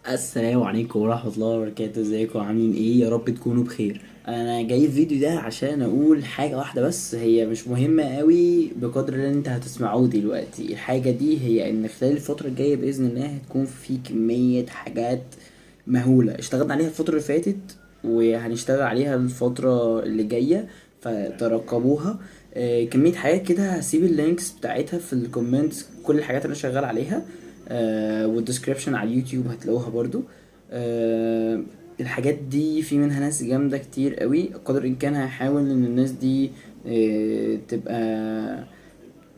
السلام عليكم ورحمة الله وبركاته. ازيكم عاملين ايه؟ يا رب تكونوا بخير. انا جاي الفيديو ده عشان اقول حاجة واحدة بس، هي مش مهمة قوي بقدر اللي انت هتسمعوه دلوقتي. الحاجة دي هي ان خلال الفترة الجاية بإذن الله هتكون في كمية حاجات مهولة اشتغلنا عليها الفترة اللي فاتت وهنشتغل عليها الفترة اللي جاية، فترقبوها. كمية حاجات كده هسيب اللينكس بتاعتها في الكومنتس، كل الحاجات اللي انا شغال عليها. والديسكريبشن على اليوتيوب هتلاقوها برضو. آه الحاجات دي في منها ناس جامدة كتير قوي، قدر الامكان هحاول ان الناس دي تبقى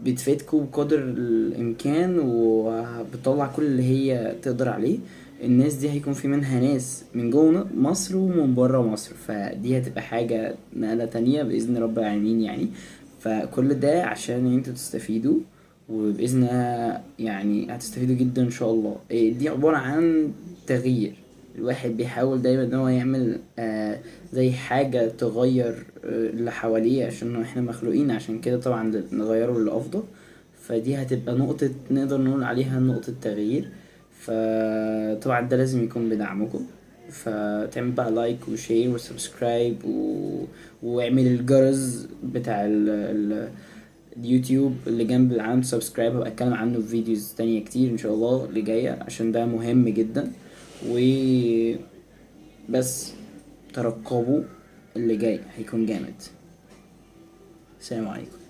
بتفيدكوا بقدر الامكان وبتطلع كل اللي هي تقدر عليه. الناس دي هيكون في منها ناس من جوه مصر ومن بره مصر، فدي هتبقى حاجة نقلة تانية بإذن رب العالمين يعني. فكل ده عشان انتوا تستفيدوا، وبإذن الله يعني هتستفيدوا جدا ان شاء الله. دي عبارة عن تغيير. الواحد بيحاول دايما ان هو يعمل زي حاجة تغير اللي حواليه، عشان احنا مخلوقين عشان كده طبعا نغيره للأفضل. فدي هتبقى نقطة نقدر نقول عليها نقطة تغيير. فطبعا ده لازم يكون بدعمكم. فتعمل بقى لايك وشير وسبسكرايب واعمل الجرس بتاع اليوتيوب اللي جنب علامة سبسكرايب، هبقى اتكلم عنه في فيديوز تانية كتير ان شاء الله اللي جاية، عشان ده مهم جدا. وبس ترقبوا اللي جاي هيكون جامد. السلام عليكم.